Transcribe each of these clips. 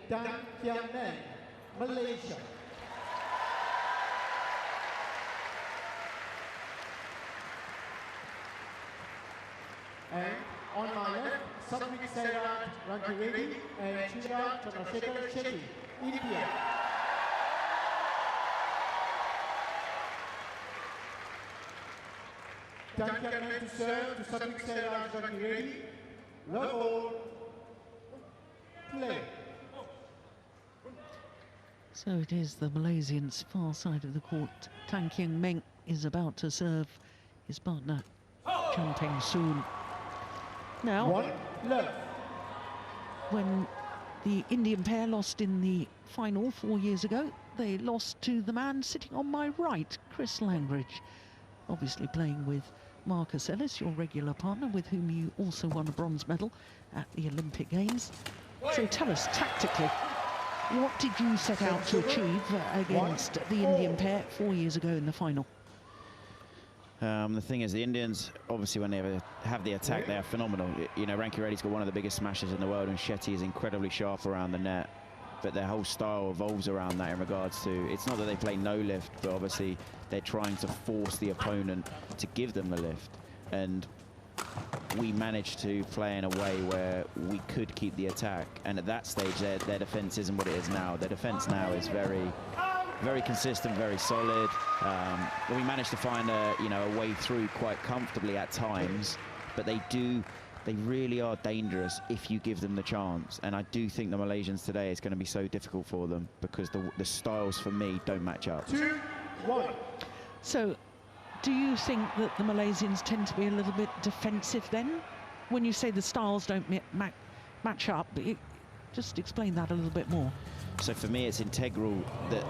Meng, Malaysia. And on my left, S.Sairaj-SHETTY and Chirag, India. Kian to serve to S.Sairaj-SHETTY. Love all. Play. So it is the Malaysians' far side of the court. Meng is about to serve his partner, Peng soon. Now, when the Indian pair lost in the final 4 years ago, they lost to the man sitting on my right, Chris Langridge. Obviously playing with Marcus Ellis, your regular partner, with whom you also won a bronze medal at the Olympic Games. So tell us, tactically, what did you set out to achieve against the Indian pair 4 years ago in the final? The thing is, the Indians, obviously, when they have the attack, they are phenomenal. You know, RANKIREDDY's got one of the biggest smashes in the world, and Shetty is incredibly sharp around the net. But their whole style evolves around that in regards to, it's not that they play no lift, but obviously they're trying to force the opponent to give them the lift. And we managed to play in a way where we could keep the attack. And at that stage, their defense isn't what it is now. Their defense now is very consistent, very solid. We managed to find a way through quite comfortably at times, but they really are dangerous if you give them the chance. And I do think the Malaysians today is going to be so difficult for them because the styles for me don't match up. 2-1. So do you think that the Malaysians tend to be a little bit defensive then? When you say the styles don't match up, just explain that a little bit more. So for me, it's integral that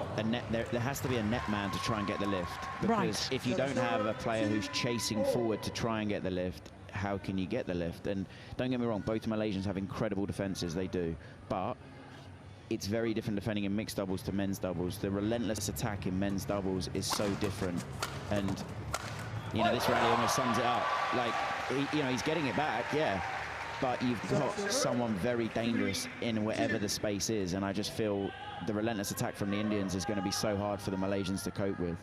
there has to be a net man to try and get the lift. Because if you don't have a player who's chasing forward to try and get the lift, how can you get the lift? And don't get me wrong, both Malaysians have incredible defenses, they do. But it's very different defending in mixed doubles to men's doubles. The relentless attack in men's doubles is so different. And, you know, this rally almost sums it up. Like, he's getting it back, yeah. But you've got someone very dangerous in wherever the space is, and I just feel the relentless attack from the Indians is going to be so hard for the Malaysians to cope with.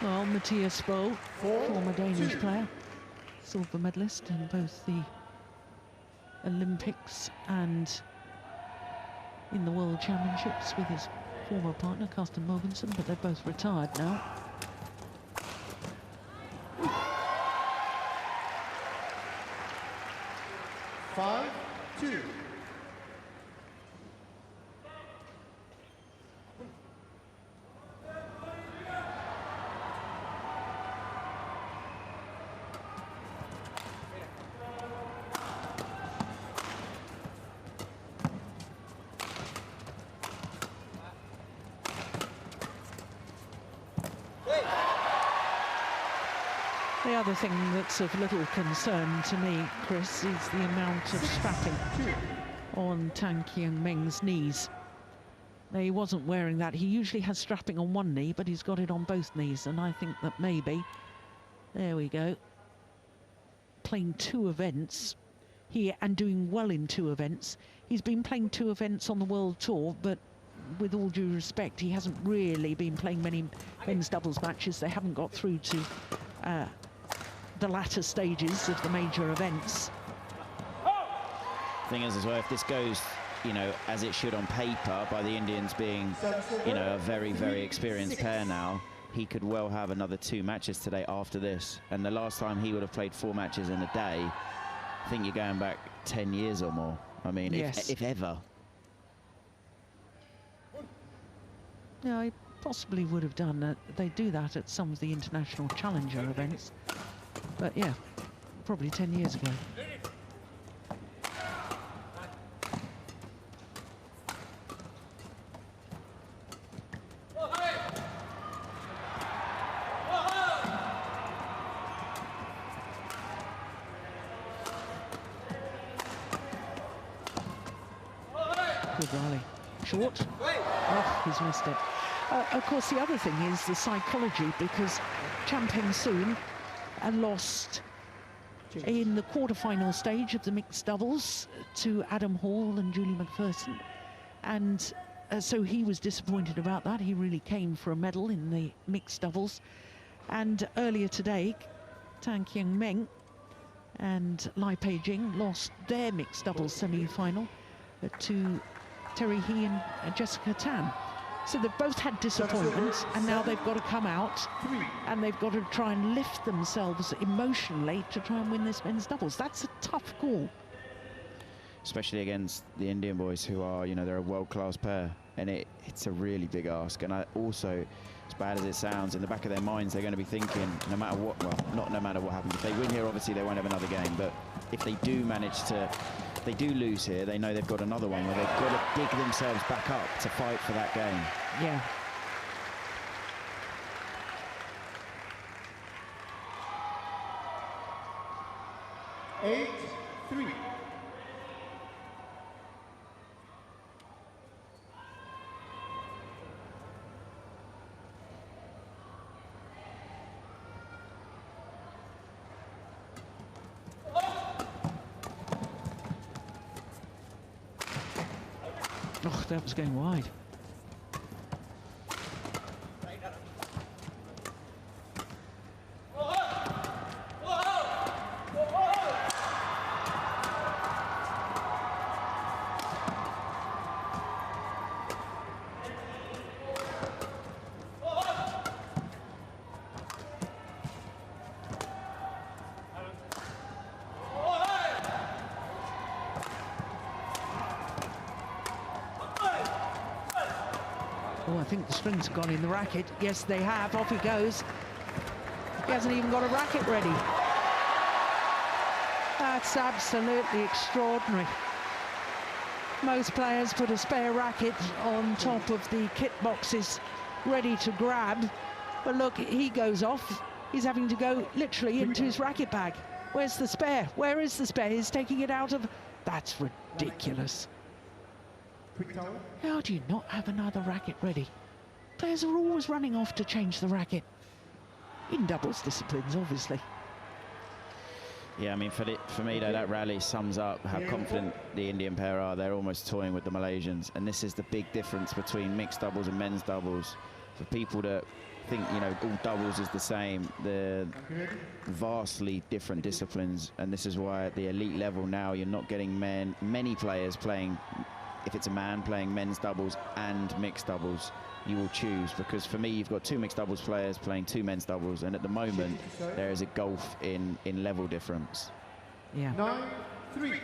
Well, Matthias Bo, former Danish player, silver medalist in both the Olympics and in the World Championships with his former partner, Carsten Mogensen, but they're both retired now. Five, 2. The other thing that's of little concern to me, Chris, is the amount of strapping on Meng's knees. Now, he wasn't wearing that. He usually has strapping on one knee, but he's got it on both knees, and I think that maybe, there we go, playing 2 events here and doing well in 2 events. He's been playing 2 events on the World Tour, but with all due respect, he hasn't really been playing many men's doubles matches. They haven't got through to the latter stages of the major events. Thing is as well, if this goes, as it should on paper, by the Indians being, a very, very experienced pair now, he could well have another 2 matches today after this. And the last time he would have played 4 matches in a day, I think you're going back 10 years or more. I mean, yes. if ever. Yeah, he possibly would have done that. They do that at some of the international challenger events. But yeah, probably 10 years ago. Good rally. Short. Oh, he's missed it. Of course, the other thing is the psychology, because Peng soon lost in the quarter-final stage of the mixed doubles to Adam Hall and Julie McPherson, and so he was disappointed about that. He really came for a medal in the mixed doubles. And earlier today, Meng and Lai Pei-Jing lost their mixed doubles semi-final to Terry He and Jessica Tan. So they've both had disappointments, and now they've got to come out and they've got to try and lift themselves emotionally to try and win this men's doubles. That's a tough call. Especially against the Indian boys, who are, you know, they're a world-class pair, and it's a really big ask. And I also, as bad as it sounds, in the back of their minds, they're going to be thinking, no matter what, well, not no matter what happens. If they win here, obviously they won't have another game, but if they do manage to, if they do lose here, they know they've got another one where they've got to dig themselves back up to fight for that game. Yeah. Eight, 3. Oh, that was going wide. Oh, I think the strings have gone in the racket. Yes, they have. Off he goes. He hasn't even got a racket ready. That's absolutely extraordinary. Most players put a spare racket on top of the kit boxes ready to grab. But look, he goes off. He's having to go literally into his racket bag. Where's the spare? Where is the spare? He's taking it out of... That's ridiculous. How do you not have another racket ready? Players are always running off to change the racket. In doubles disciplines, obviously. Yeah, I mean, for me, though, that rally sums up how confident the Indian pair are. They're almost toying with the Malaysians, and this is the big difference between mixed doubles and men's doubles. For people that think, you know, all doubles is the same, they're vastly different disciplines, and this is why at the elite level now you're not getting many players playing. If it's a man playing men's doubles and mixed doubles, you will choose, because for me, you've got 2 mixed doubles players playing 2 men's doubles, and at the moment, there is a gulf in level difference. Yeah. 9-3.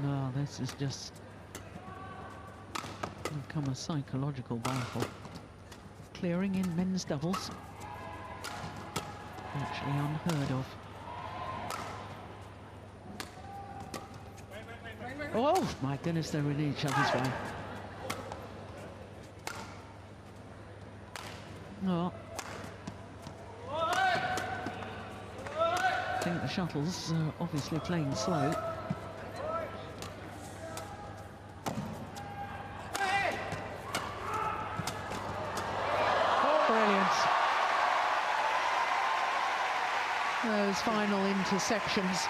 No, this is just become a psychological battle. Clearing in men's doubles. Actually unheard of. Oh, my goodness, they're in each other's way. Oh. I think the shuttle's obviously playing slow. Those final intersections.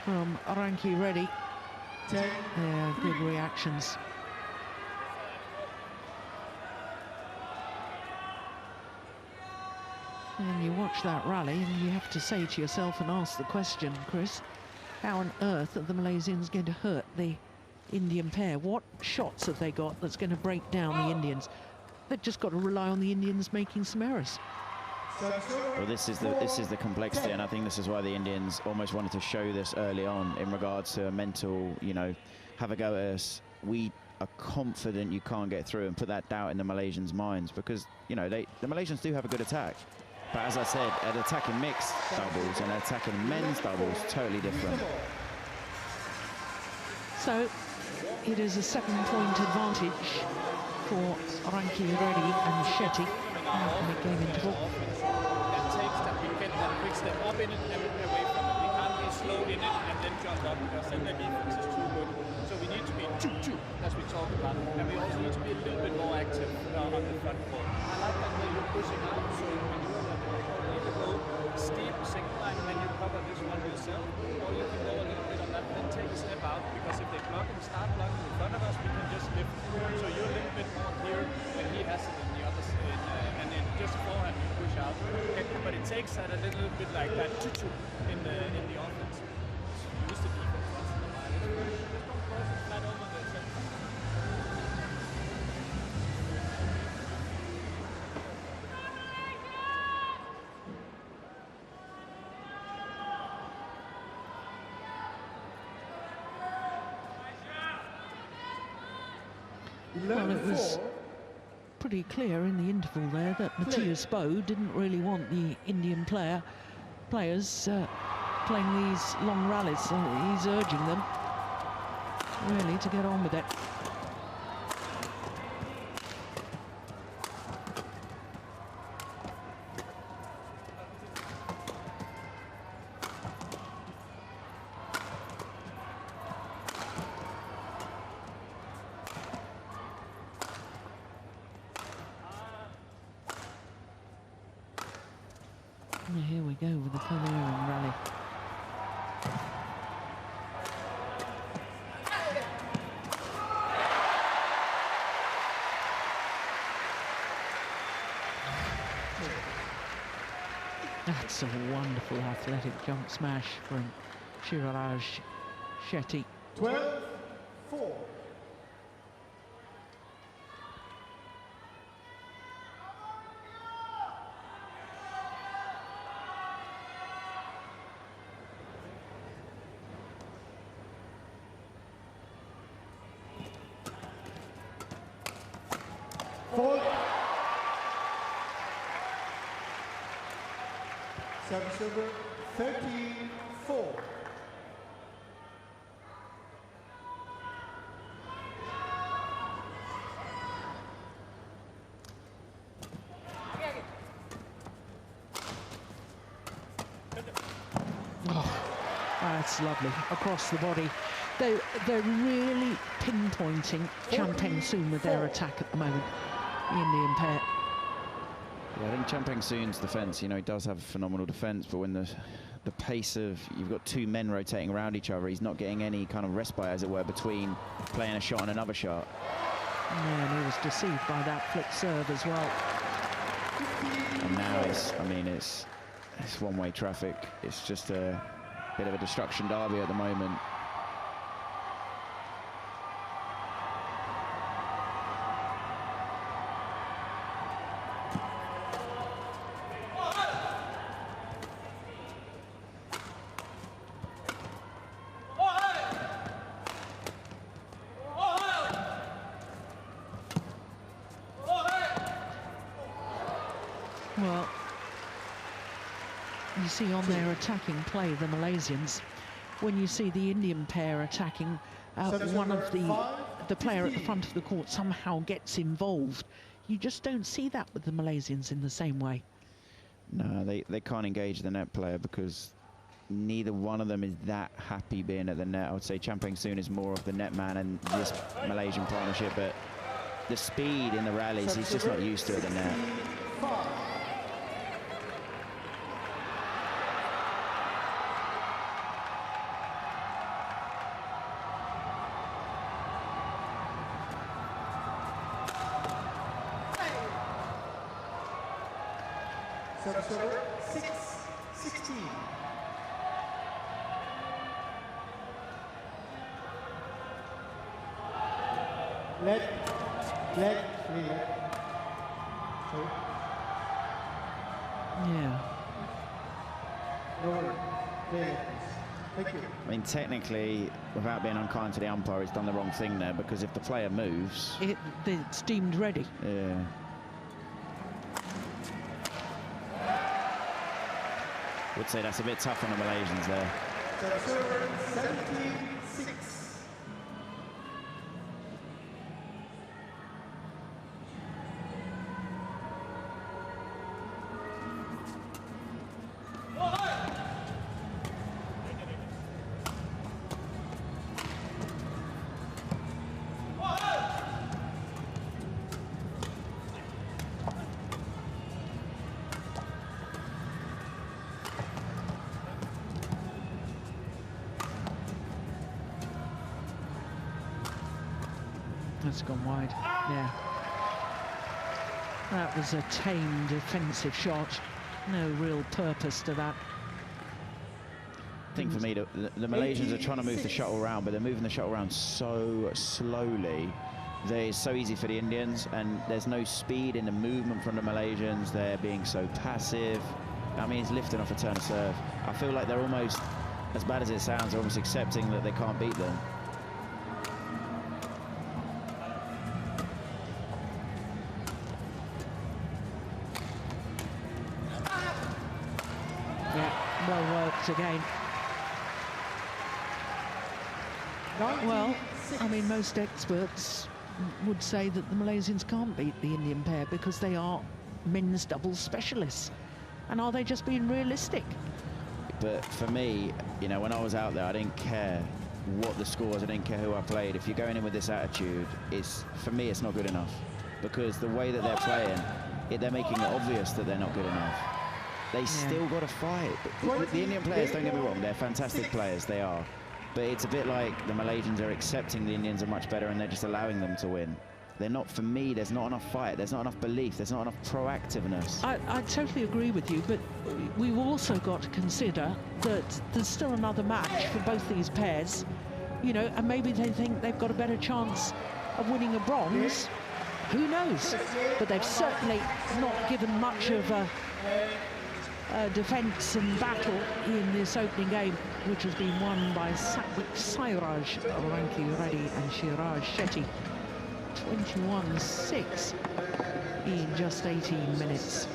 From RANKIREDDY. Yeah, good reactions. And you watch that rally and you have to say to yourself and ask the question, Chris, how on earth are the Malaysians going to hurt the Indian pair? What shots have they got that's going to break down the Indians? They've just got to rely on the Indians making some errors. Well, this is the complexity, and I think this is why the Indians almost wanted to show this early on in regards to a mental, you know, have a go at us. We are confident you can't get through, and put that doubt in the Malaysians' minds, because, you know, the Malaysians do have a good attack. But as I said, an attack in mixed doubles and an attack in men's doubles, totally different. So it is a 7-point advantage for RANKIREDDY and Shetty in the game interval. That takes that we get that quick step up in it and away from it. We can't be slow in it and then jump up, because then the defense is too good. So we need to be choo-choo, as we talked about. And we also need to be a little bit more active on the front court. I like that way you're pushing out, so when you either go steep single line and then you cover this one yourself, or you can go a little bit on that, then take a step out, because if they block and start blocking in front of us, we can just lift. So you're a little bit more here when he has it in the other side, and then just forehand you push out. But it takes that a little bit like that choo-choo in the offense. So use the defense once in a while. Just don't cross it flat over the center. Well, it was pretty clear in the interval there that Matthias Bo didn't really want the Indian players playing these long rallies, so he's urging them really to get on with it. Here we go with the Peng rally. That's a wonderful athletic jump smash from Chirag-SHETTY. 12-4. Server 13-4. Oh, that's lovely across the body. They're really pinpointing Peng Soon with their attack at the moment, the Indian pair. Yeah, I think Peng Soon's defence, you know, he does have a phenomenal defence, but when the pace of, you've got two men rotating around each other, he's not getting any kind of respite, as it were, between playing a shot and another shot. Yeah, and he was deceived by that flip serve as well. And now it's, I mean, it's one-way traffic. It's just a bit of a destruction derby at the moment. Well, you see on their attacking play, the Malaysians, when you see the Indian pair attacking, one of the player at the front of the court somehow gets involved. You just don't see that with the Malaysians in the same way. No, they can't engage the net player because neither one of them is that happy being at the net. I would say Peng Soon is more of the net man in this Malaysian partnership, but the speed in the rallies, he's just not used to at the net. Service over 6-16. Leg, clear. Sorry. Yeah. Lower, clear. Thank you. I mean, technically, without being unkind to the umpire, he's done the wrong thing there, because if the player moves... It's deemed ready. Yeah. Would say that's a bit tough on the Malaysians there. Service over 17-6. That's gone wide. Yeah. That was a tame defensive shot. No real purpose to that. I think for me, the Malaysians are trying to move the shuttle around, but they're moving the shuttle around so slowly. It's so easy for the Indians, and there's no speed in the movement from the Malaysians. They're being so passive. I mean, it's lifting off a turn of serve. I feel like they're almost, as bad as it sounds, they're almost accepting that they can't beat them. Well worked again. Well, I mean, most experts would say that the Malaysians can't beat the Indian pair because they are men's doubles specialists. And are they just being realistic? But for me, you know, when I was out there, I didn't care what the score was. I didn't care who I played. If you're going in with this attitude, for me, it's not good enough. Because the way that they're playing, they're making it obvious that they're not good enough. They still got to fight. The Indian players, don't get me wrong, they're fantastic players, they are. But it's a bit like the Malaysians are accepting the Indians are much better and they're just allowing them to win. They're not, for me, there's not enough fight, there's not enough belief, there's not enough proactiveness. I totally agree with you, but we've also got to consider that there's still another match for both these pairs, you know, and maybe they think they've got a better chance of winning a bronze. Who knows? But they've certainly not given much of a defence and battle in this opening game, which has been won by S.Sairaj-SHETTY and Chirag-SHETTY. 21-6 in just 18 minutes.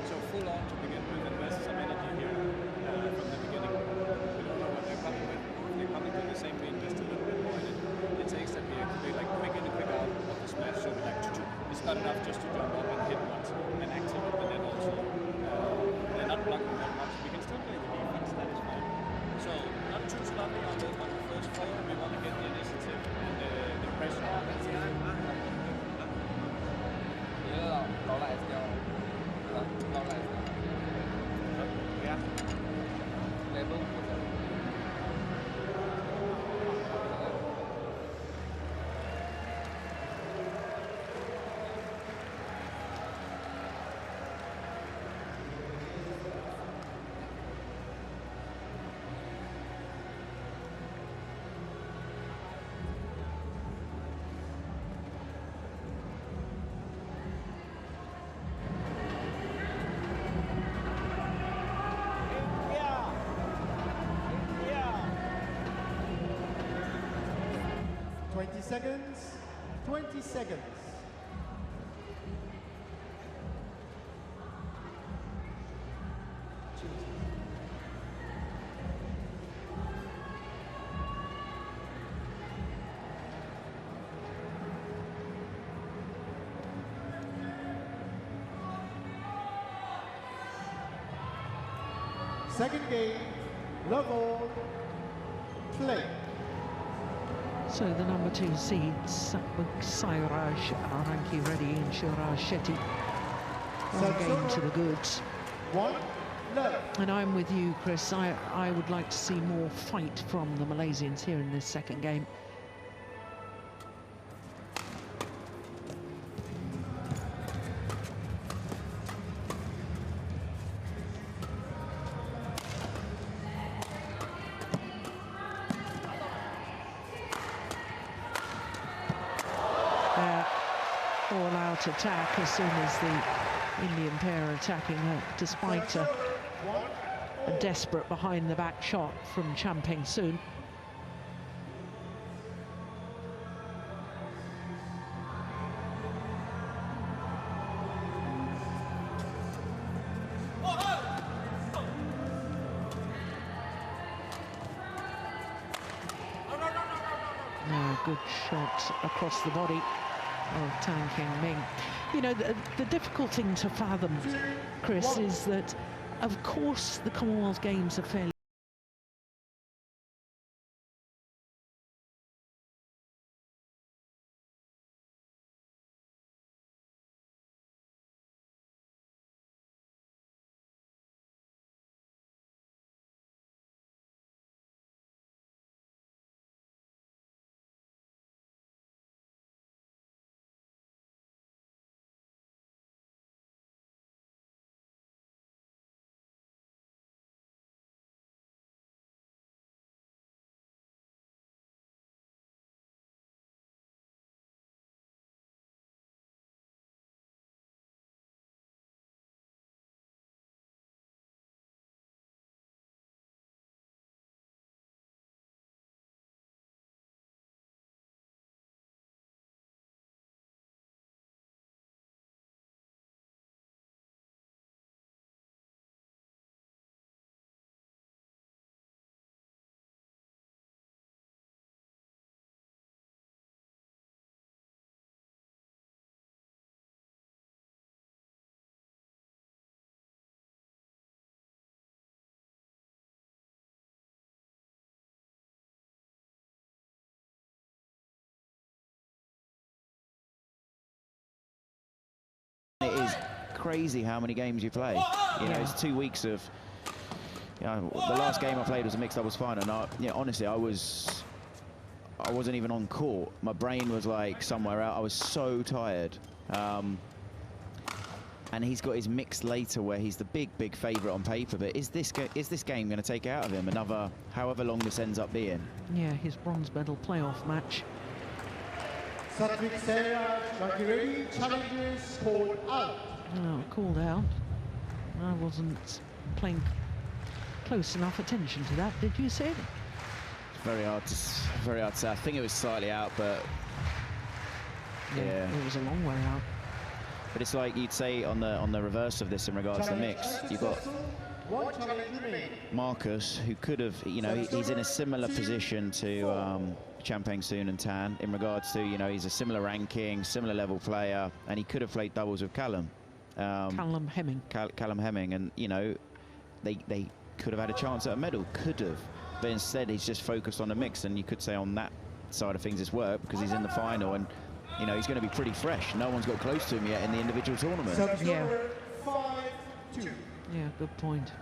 So full on to begin with, invest some energy here from the beginning. We don't know what they're coming with. They're coming to the same beat, just a little bit more in it. It takes that they like quick in and quick out of the smash, so like it's not enough just to jump up and hit once and activate, but then also they're not blocking that much. We can still play the defense, that is fine. So not too sloppy on the first four. We want to get the initiative and the pressure on. Seconds, 20 seconds. Second game, love all, play. So the number 2 seeds, RANKIREDDY and Chirag-SHETTY. One game to the goods. 1 love. And I'm with you, Chris. I would like to see more fight from the Malaysians here in this second game. all-out attack as soon as the Indian pair are attacking her, despite a desperate behind-the-back shot from Peng soon. Good shot across the body of Kian Meng. You know, the difficult thing to fathom, Chris, is that, of course, the Commonwealth Games are fairly It is crazy how many games you play. You know, it's 2 weeks of. You know, the last game I played was a mixed doubles final, and honestly, I wasn't even on court. My brain was like somewhere out. I was so tired. And he's got his mixed later, where he's the big favourite on paper. But is this game going to take it out of him another however long this ends up being? Yeah, his bronze medal playoff match. S.Sairaj-SHETTY challenges called out. Oh, called out. I wasn't paying close enough attention to that. Did you see it? It's very hard to say. I think it was slightly out, but yeah, it was a long way out. But it's like you'd say on the reverse of this in regards to mix. You've got Marcus, who could have, you know, he's in a similar position to Peng soon and Tan in regards to, you know, he's a similar ranking, similar level player, and he could have played doubles with Callum. Callum Hemming. Callum Hemming, and you know, they could have had a chance at a medal, could have, but instead he's just focused on the mix, and you could say on that side of things it's worked because he's in the final, and you know he's going to be pretty fresh. No one's got close to him yet in the individual tournament. Yeah. 5-2. Yeah, good point.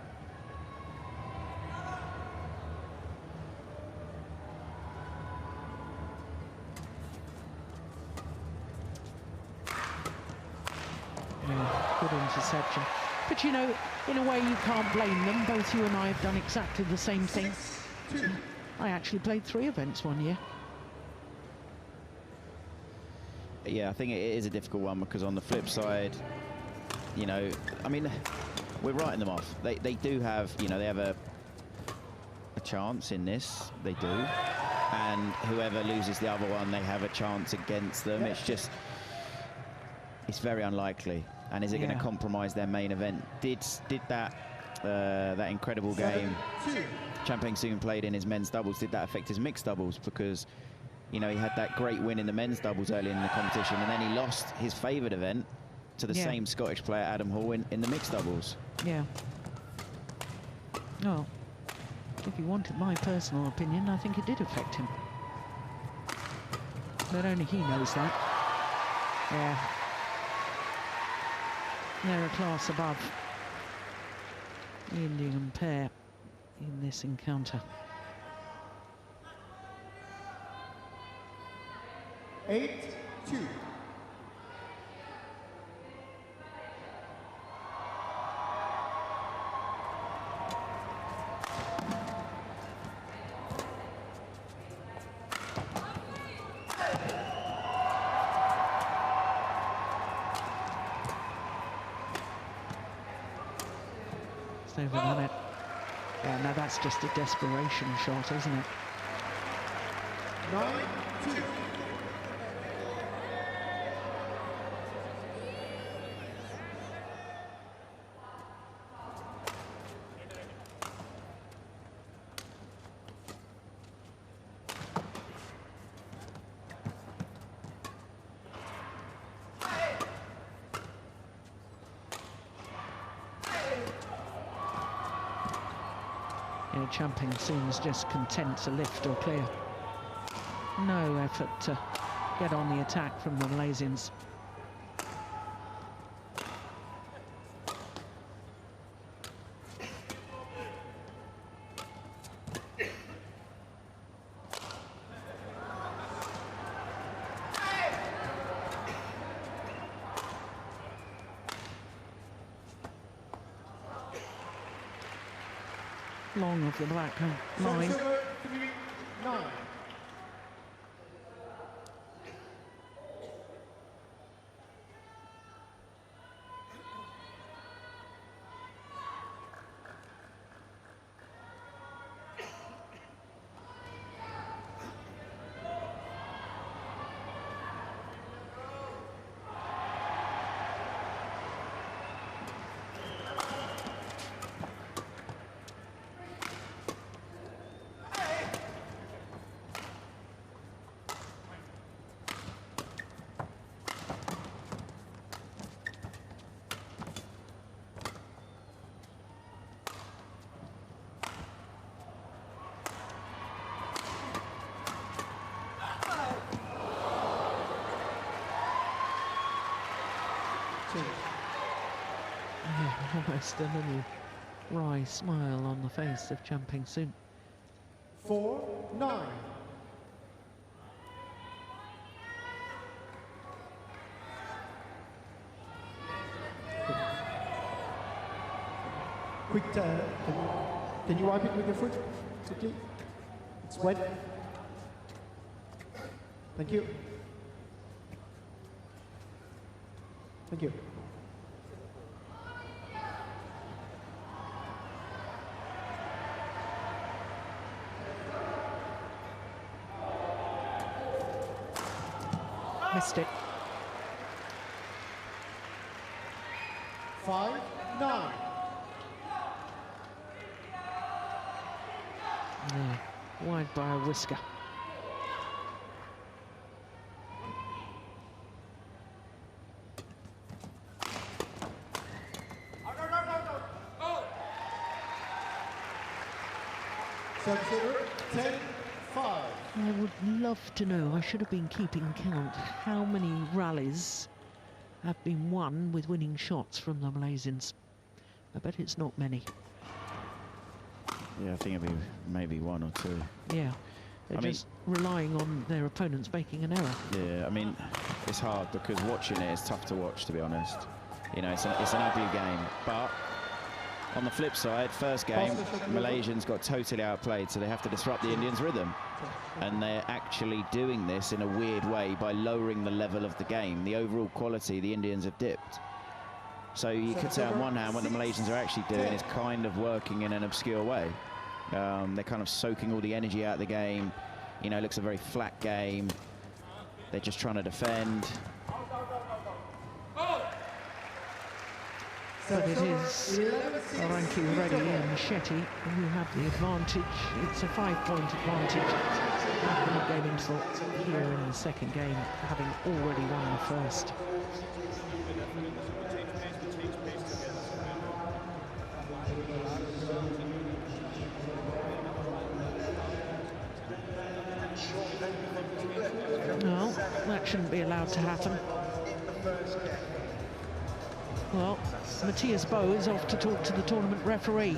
Good interception. But you know, in a way you can't blame them. Both you and I have done exactly the same thing. I actually played 3 events one year. Yeah, I think it is a difficult one because on the flip side, you know, I mean, we're writing them off. They do have, you know, they have a chance in this. They do. And whoever loses the other one, they have a chance against them. It's just, it's very unlikely. And is it going to compromise their main event? Did that that incredible game Peng soon played in his men's doubles, did that affect his mixed doubles? Because, you know, he had that great win in the men's doubles early in the competition, and then he lost his favoured event to the same Scottish player, Adam Hall, in the mixed doubles. Yeah. Well, if you wanted my personal opinion, I think it did affect him. But only he knows that. Yeah. They're a class above the Indian pair in this encounter. 8-2. It's over the net. Yeah, now that's just a desperation shot, isn't it? 9-2. Champing seems just content to lift or clear. No effort to get on the attack from the Malaysians. Long of the black line. 3-9. Yeah, almost a little wry smile on the face of Champing Soon. 4-9. Quick turn. Can you wipe it with your foot quickly? It's wet. Thank you. Thank you. Missed it. 5-9. Yeah, wide by a whisker. Server 10-5. I would love to know, I should have been keeping count, how many rallies have been won with winning shots from the Malaysians. I bet it's not many. Yeah, I think it'd be maybe one or two. Yeah, they're just relying on their opponents making an error. Yeah, I mean, it's hard because watching it is tough to watch, to be honest. You know, it's an ugly game, but on the flip side, first game, Malaysians got totally outplayed, so they have to disrupt the Indians' rhythm. And they're actually doing this in a weird way by lowering the level of the game. The overall quality, the Indians have dipped. So you could say on one hand, what the Malaysians are actually doing is kind of working in an obscure way. They're kind of soaking all the energy out of the game. You know, it looks a very flat game. They're just trying to defend. But it is RANKIREDDY and Shetty who have the advantage. It's a 5-point advantage. They're not going into here in the second game, having already won the first. No, that shouldn't be allowed to happen. Well, Matthias Bo is off to talk to the tournament referee.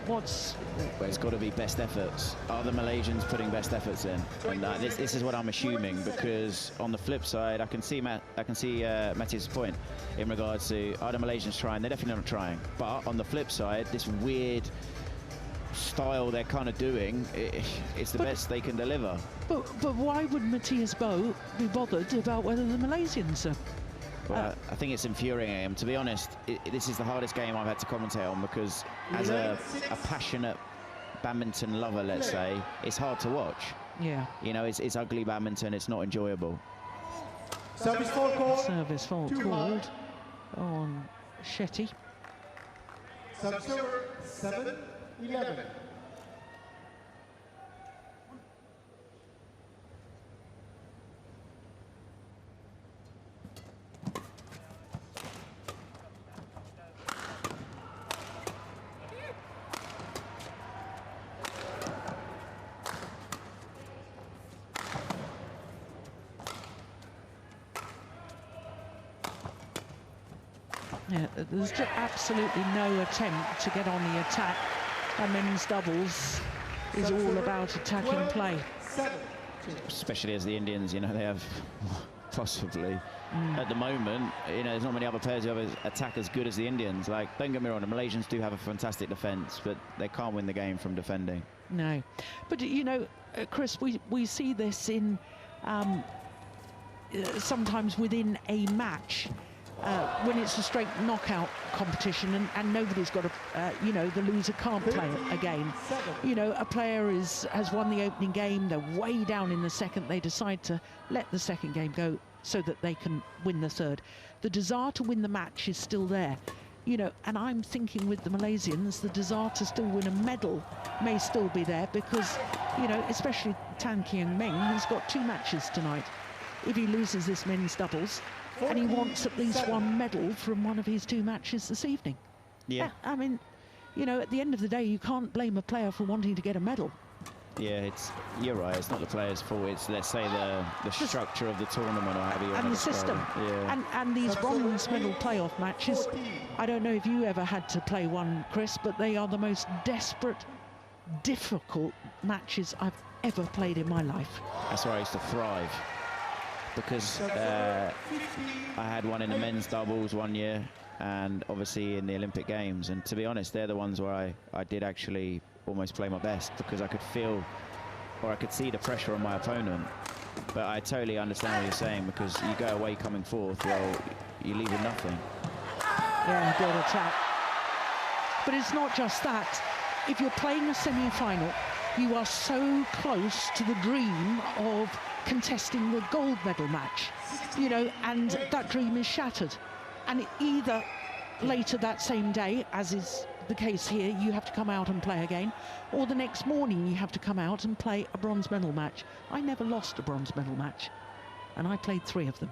What's... Well, it's got to be best efforts. Are the Malaysians putting best efforts in? And this is what I'm assuming, because on the flip side, I can see Matthias' point in regards to, are the Malaysians trying? They're definitely not trying. But on the flip side, this weird style they're kind of doing, it's the best they can deliver. But why would Matthias Bo be bothered about whether the Malaysians are Well, I think it's infuriating. To be honest, this is the hardest game I've had to commentate on because as a passionate badminton lover, let's say, it's hard to watch. Yeah. You know, it's ugly badminton, it's not enjoyable. Service fault called. Service fault called on Shetty. Service 7-11. Yeah, there's just absolutely no attempt to get on the attack. And men's doubles is all about attacking play. Especially as the Indians, you know, they have possibly, at the moment, you know, there's not many other players who have attack as good as the Indians. Like, don't get me wrong, the Malaysians do have a fantastic defence, but they can't win the game from defending. No. But, you know, Chris, we see this in sometimes within a match. When it's a straight knockout competition and nobody's got a, you know, the loser can't play it again. You know, a player has won the opening game, they're way down in the second, they decide to let the second game go so that they can win the third. The desire to win the match is still there. You know, and I'm thinking with the Malaysians, the desire to still win a medal may still be there because, you know, especially Tan Kian Meng, who's got 2 matches tonight. If he loses this men's doubles, and he wants at least 1 medal from one of his 2 matches this evening. Yeah. I mean, you know, at the end of the day, you can't blame a player for wanting to get a medal. Yeah, you're right, it's not the players' fault, it's, let's say, the structure of the tournament or however you want to describe system. it. Yeah. And these bronze medal playoff matches, I don't know if you ever had to play one, Chris, but they are the most desperate, difficult matches I've ever played in my life. That's where I used to thrive. Because I had one in the men's doubles one year and obviously in the Olympic Games, and to be honest, they're the ones where I did actually almost play my best because I could feel or I could see the pressure on my opponent. But I totally understand what you're saying because you go away coming fourth, well, you leave with nothing. Yeah, good attack. But it's not just that. If you're playing a semi-final, you are so close to the dream of contesting the gold medal match, you know, and that dream is shattered. And either later that same day, as is the case here, you have to come out and play again, or the next morning you have to come out and play a bronze medal match. I never lost a bronze medal match, and I played 3 of them.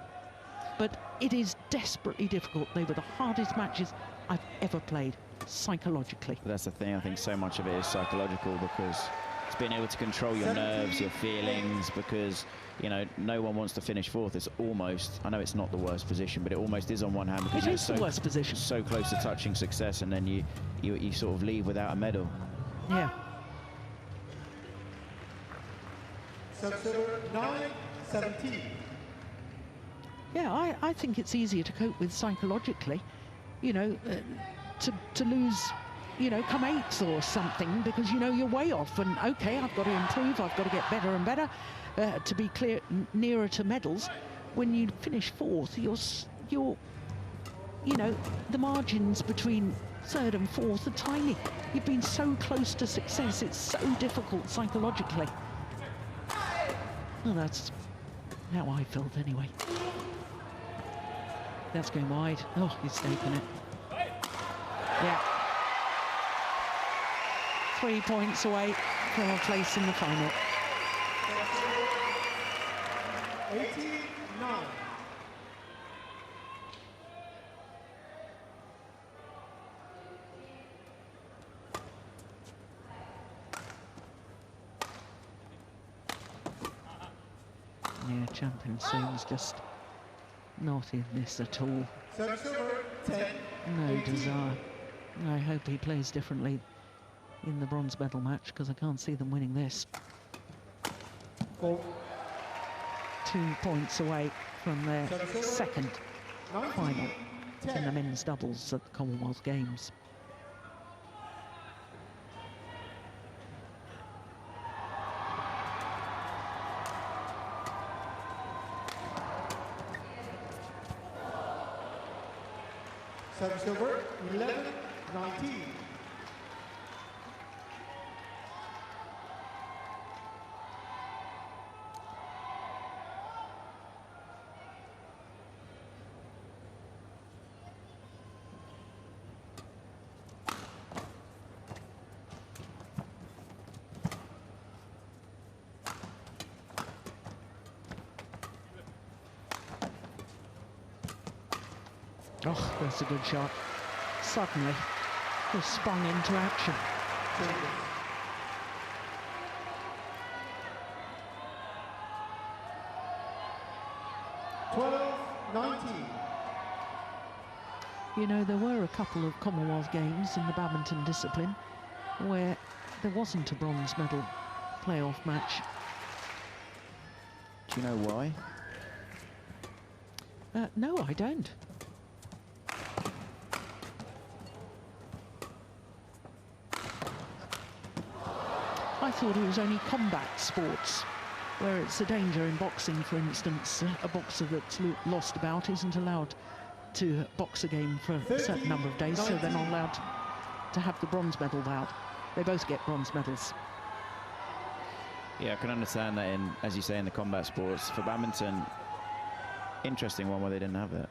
But it is desperately difficult. They were the hardest matches I've ever played, psychologically. But that's the thing, I think so much of it is psychological because it's being able to control your nerves, your feelings, because, you know, no one wants to finish fourth. It's almost, I know it's not the worst position, but it almost is on one hand because it is the worst position. So close to touching success, and then you sort of leave without a medal. Yeah. Serve 9-17. Yeah, I think it's easier to cope with psychologically, you know, to lose, you know, come 8th or something, because you know you're way off and okay, I've got to improve, I've got to get better and better to be nearer to medals. When you finish 4th, you're you know, the margins between 3rd and 4th are tiny. You've been so close to success, it's so difficult psychologically. Well, that's how I felt anyway. That's going wide. Oh, he's taken it. Yeah. 3 points away from a place in the final. 18-9. Yeah, Champion Soon's just not in this at all. No desire. I hope he plays differently in the bronze medal match, because I can't see them winning this. 2 points away from their second final in the men's doubles at the Commonwealth Games. Service over, 11-19. Oh, that's a good shot. Suddenly, just sprung into action. 12-19. You know, there were a couple of Commonwealth games in the badminton discipline where there wasn't a bronze medal playoff match. Do you know why? No, I don't. I thought it was only combat sports, where it's a danger in boxing, for instance. A boxer that's lost a bout isn't allowed to box again for a certain number of days, so they're not allowed to have the bronze medal bout. They both get bronze medals. Yeah, I can understand that in, as you say, in the combat sports. For badminton, interesting one where they didn't have that.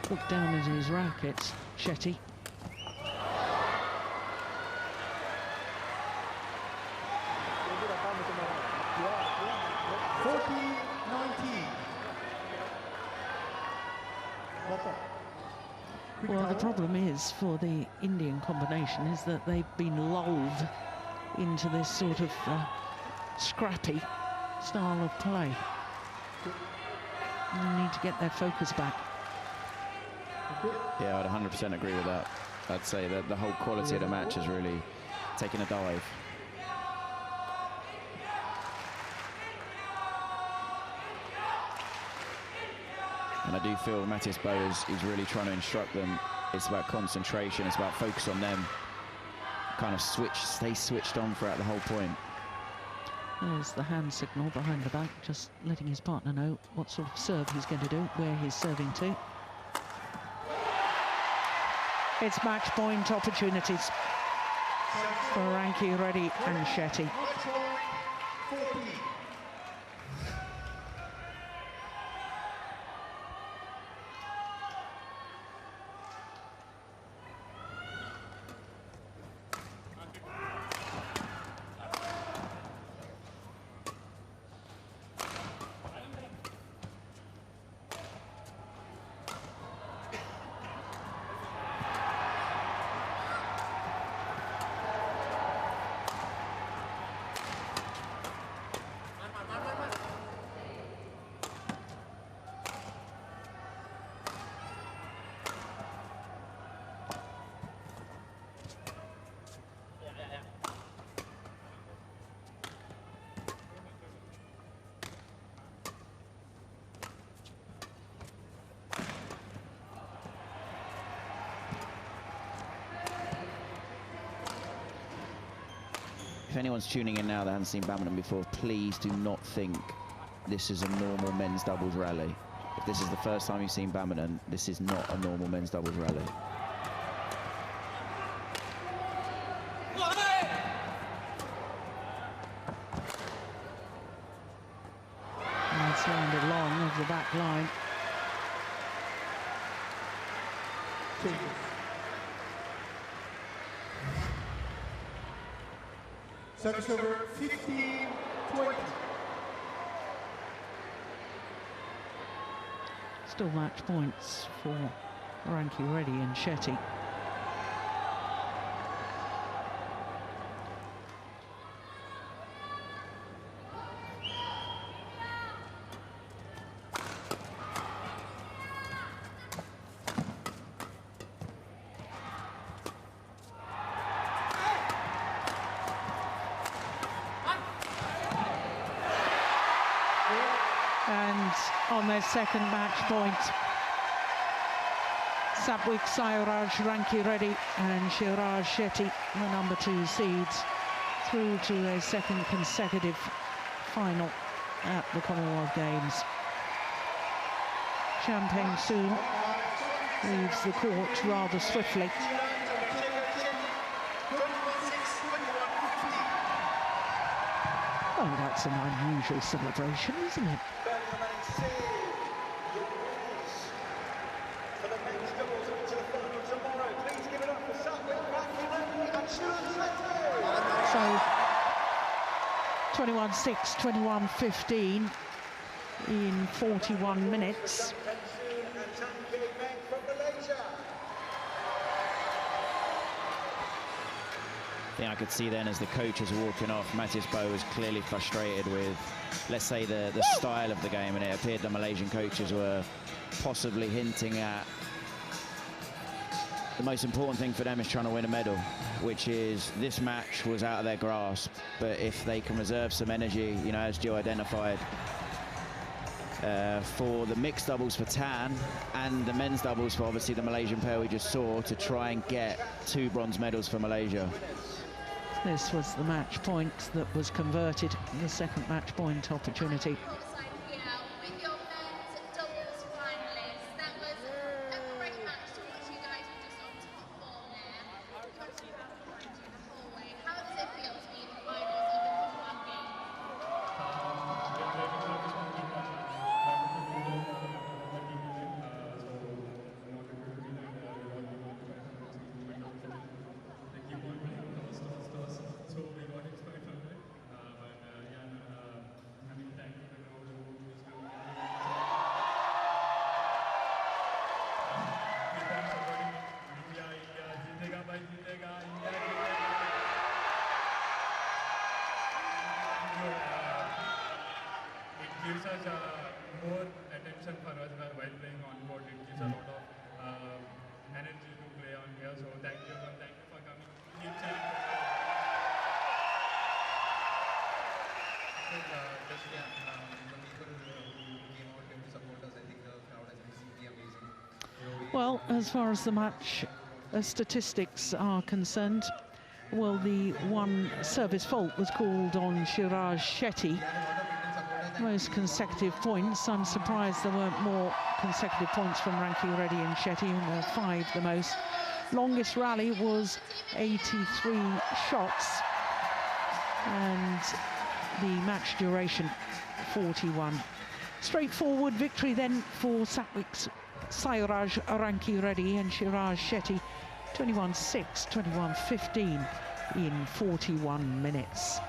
Look down at his rackets, Shetty. Well, the problem is for the Indian combination is that they've been lulled into this sort of scrappy style of play. They need to get their focus back. Yeah, I'd 100% agree with that. I'd say that the whole quality of the match has really taken a dive. And I do feel Matthias Boe is really trying to instruct them. It's about concentration, it's about focus on them. Kind of stay switched on throughout the whole point. There's the hand signal behind the back, just letting his partner know what sort of serve he's going to do, where he's serving to. It's match point opportunities for RANKIREDDY and Shetty. If anyone's tuning in now that hasn't seen badminton before, please do not think this is a normal men's doubles rally. If this is the first time you've seen badminton, this is not a normal men's doubles rally. And it's landed long of the back line. Service over, 15-20. Still match points for RANKIREDDY and Shetty. And on their second match point, SAiraj-SHETTY and Sairaj-SHETTY, the number 2 seeds, through to their second consecutive final at the Commonwealth Games. Peng soon leaves the court rather swiftly. Oh, that's an unusual celebration, isn't it? So 21-6, 21-15 in 41 minutes. The thing I could see then as the coaches were walking off, Matthias Bo was clearly frustrated with, let's say, the style of the game, and it appeared the Malaysian coaches were possibly hinting at the most important thing for them is trying to win a medal, which is this match was out of their grasp, but if they can reserve some energy, you know, as Jill identified, for the mixed doubles for Tan and the men's doubles for obviously the Malaysian pair we just saw, to try and get 2 bronze medals for Malaysia. This was the match point that was converted, the second match point opportunity. gives us more attention for us while playing on court. It gives a lot of energy to play on here. So thank you for coming. Keep cheering. The people who came out here to support us, I think the crowd has been simply amazing. Well, as far as the match statistics are concerned, well, the one service fault was called on Sairaj-SHETTY. Most consecutive points. I'm surprised there weren't more consecutive points from RANKIREDDY and Shetty, and 5 the most. Longest rally was 83 shots, and the match duration 41. Straightforward victory then for S.Sairaj, RANKIREDDY and Sairaj-SHETTY, 21-6, 21-15 in 41 minutes.